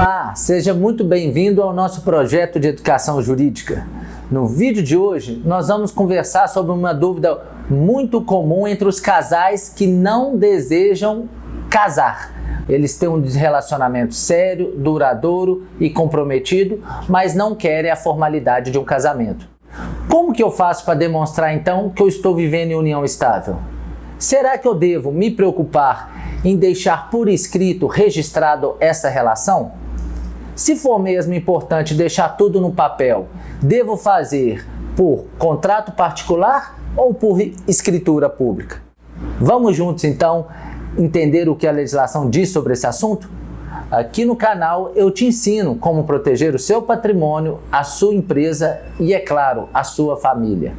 Olá, seja muito bem-vindo ao nosso projeto de educação jurídica. No vídeo de hoje, nós vamos conversar sobre uma dúvida muito comum entre os casais que não desejam casar. Eles têm um relacionamento sério, duradouro e comprometido, mas não querem a formalidade de um casamento. Como que eu faço para demonstrar então que eu estou vivendo em união estável? Será que eu devo me preocupar em deixar por escrito registrado essa relação? Se for mesmo importante deixar tudo no papel, devo fazer por contrato particular ou por escritura pública? Vamos juntos então entender o que a legislação diz sobre esse assunto? Aqui no canal eu te ensino como proteger o seu patrimônio, a sua empresa e, é claro, a sua família.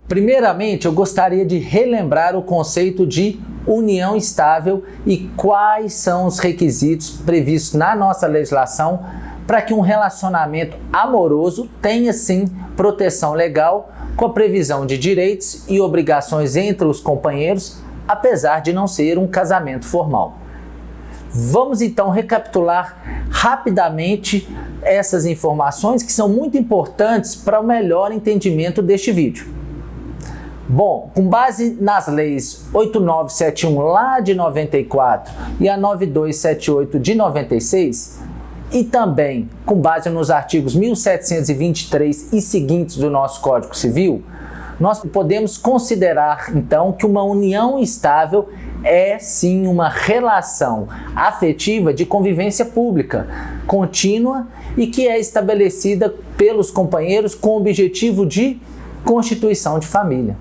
Primeiramente, eu gostaria de relembrar o conceito de união estável e quais são os requisitos previstos na nossa legislação para que um relacionamento amoroso tenha, sim, proteção legal com a previsão de direitos e obrigações entre os companheiros, apesar de não ser um casamento formal. Vamos então recapitular rapidamente essas informações que são muito importantes para o melhor entendimento deste vídeo. Bom, com base nas leis 8971 lá de 94 e a 9278 de 96, e também com base nos artigos 1723 e seguintes do nosso Código Civil, nós podemos considerar então que uma união estável é sim uma relação afetiva de convivência pública, contínua e que é estabelecida pelos companheiros com o objetivo de constituição de família.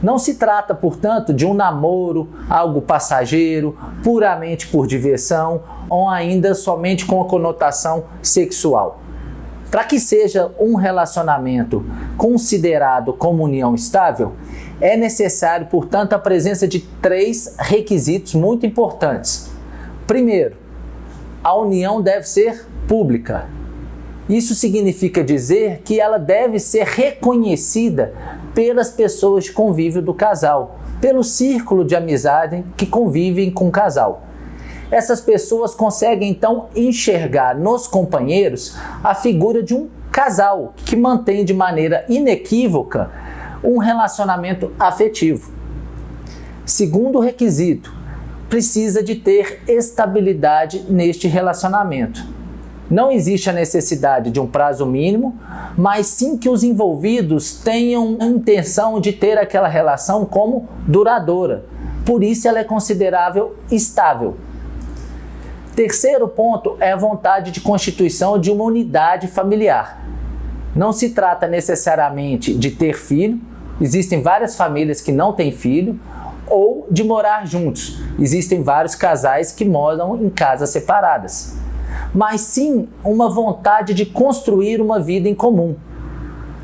Não se trata, portanto, de um namoro, algo passageiro, puramente por diversão ou ainda somente com a conotação sexual. Para que seja um relacionamento considerado como união estável, é necessário, portanto, a presença de 3 requisitos muito importantes. Primeiro, a união deve ser pública. Isso significa dizer que ela deve ser reconhecida pelas pessoas de convívio do casal, pelo círculo de amizade que convivem com o casal. Essas pessoas conseguem então enxergar nos companheiros a figura de um casal que mantém de maneira inequívoca um relacionamento afetivo. Segundo requisito, precisa de ter estabilidade neste relacionamento. Não existe a necessidade de um prazo mínimo, mas sim que os envolvidos tenham a intenção de ter aquela relação como duradoura. Por isso ela é considerável estável. Terceiro ponto é a vontade de constituição de uma unidade familiar. Não se trata necessariamente de ter filho, existem várias famílias que não têm filho, ou de morar juntos. Existem vários casais que moram em casas separadas. Mas sim uma vontade de construir uma vida em comum.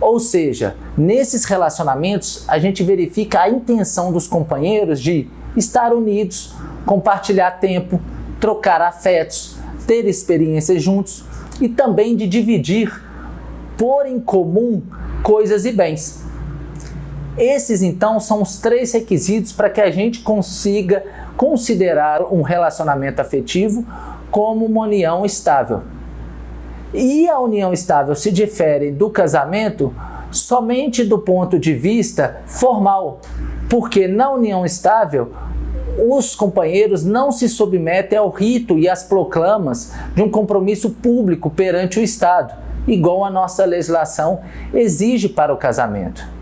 Ou seja, nesses relacionamentos a gente verifica a intenção dos companheiros de estar unidos, compartilhar tempo, trocar afetos, ter experiências juntos e também de dividir, pôr em comum coisas e bens. Esses então são os 3 requisitos para que a gente consiga considerar um relacionamento afetivo como uma união estável. E a união estável se difere do casamento somente do ponto de vista formal, porque na união estável os companheiros não se submetem ao rito e às proclamas de um compromisso público perante o Estado, igual a nossa legislação exige para o casamento.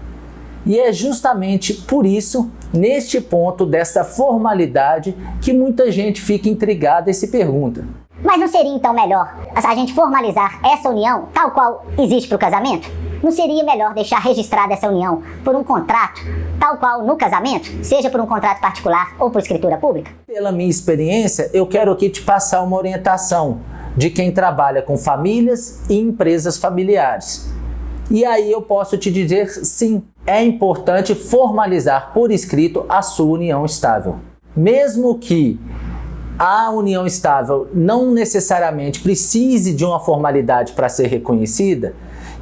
E é justamente por isso, neste ponto dessa formalidade, que muita gente fica intrigada e se pergunta: mas não seria então melhor a gente formalizar essa união tal qual existe para o casamento? Não seria melhor deixar registrada essa união por um contrato, tal qual no casamento, seja por um contrato particular ou por escritura pública? Pela minha experiência, eu quero aqui te passar uma orientação de quem trabalha com famílias e empresas familiares. E aí eu posso te dizer, sim, é importante formalizar por escrito a sua união estável. Mesmo que a união estável não necessariamente precise de uma formalidade para ser reconhecida,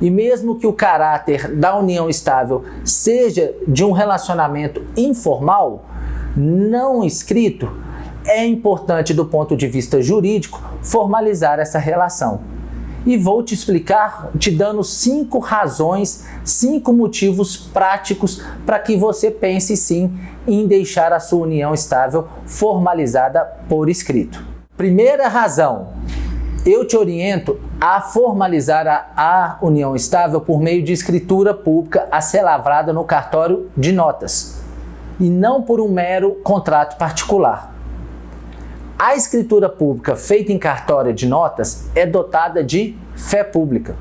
E mesmo que o caráter da união estável seja de um relacionamento informal, não escrito, é importante do ponto de vista jurídico formalizar essa relação. E vou te explicar, te dando 5 razões, 5 motivos práticos para que você pense sim em deixar a sua união estável formalizada por escrito. Primeira razão, eu te oriento a formalizar a união estável por meio de escritura pública a ser lavrada no cartório de notas e não por um mero contrato particular. A escritura pública feita em cartório de notas é dotada de fé pública.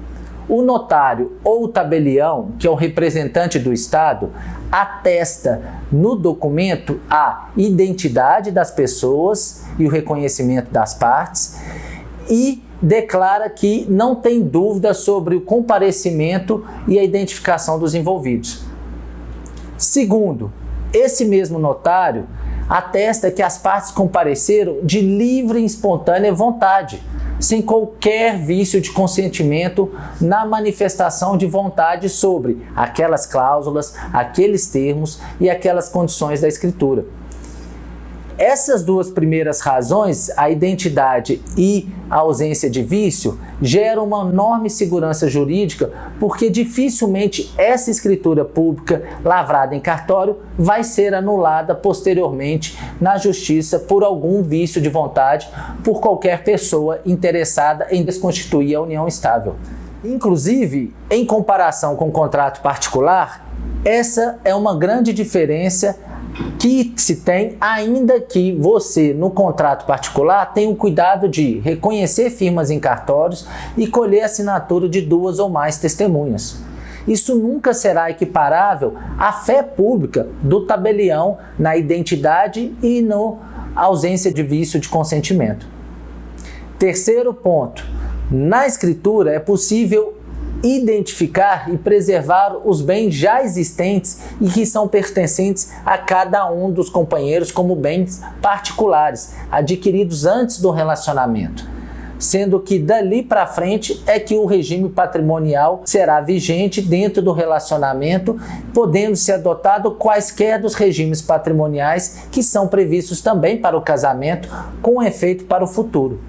O notário ou o tabelião, que é o representante do Estado, atesta no documento a identidade das pessoas e o reconhecimento das partes e declara que não tem dúvida sobre o comparecimento e a identificação dos envolvidos. Segundo, esse mesmo notário atesta que as partes compareceram de livre e espontânea vontade, sem qualquer vício de consentimento na manifestação de vontade sobre aquelas cláusulas, aqueles termos e aquelas condições da escritura. Essas 2 primeiras razões, a identidade e a ausência de vício, geram uma enorme segurança jurídica, porque dificilmente essa escritura pública lavrada em cartório vai ser anulada posteriormente na justiça por algum vício de vontade por qualquer pessoa interessada em desconstituir a união estável. Inclusive, em comparação com o contrato particular, essa é uma grande diferença que se tem, ainda que você, no contrato particular, tenha o cuidado de reconhecer firmas em cartórios e colher a assinatura de 2 ou mais testemunhas. Isso nunca será equiparável à fé pública do tabelião na identidade e na ausência de vício de consentimento. Terceiro ponto, na escritura é possível identificar e preservar os bens já existentes e que são pertencentes a cada um dos companheiros como bens particulares, adquiridos antes do relacionamento, sendo que dali para frente é que o regime patrimonial será vigente dentro do relacionamento, podendo ser adotado quaisquer dos regimes patrimoniais que são previstos também para o casamento, com efeito para o futuro.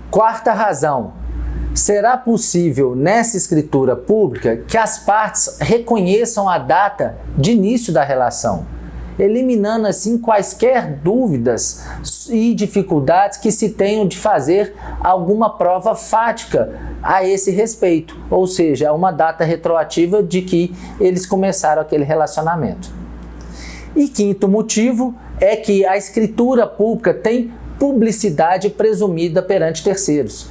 Quarta razão, será possível nessa escritura pública que as partes reconheçam a data de início da relação, eliminando assim quaisquer dúvidas e dificuldades que se tenham de fazer alguma prova fática a esse respeito, ou seja, uma data retroativa de que eles começaram aquele relacionamento. E quinto motivo é que a escritura pública tem publicidade presumida perante terceiros,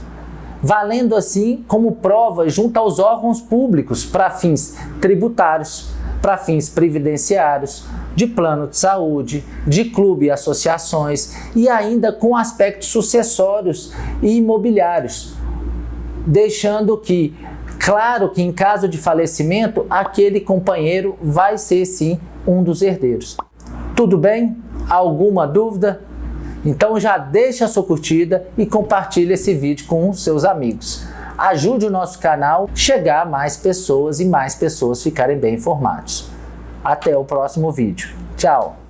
valendo assim como prova junto aos órgãos públicos para fins tributários, para fins previdenciários, de plano de saúde, de clube e associações e ainda com aspectos sucessórios e imobiliários, deixando claro que em caso de falecimento, aquele companheiro vai ser sim um dos herdeiros. Tudo bem? Alguma dúvida? Então já deixa a sua curtida e compartilha esse vídeo com os seus amigos. Ajude o nosso canal a chegar a mais pessoas e mais pessoas ficarem bem informados. Até o próximo vídeo. Tchau!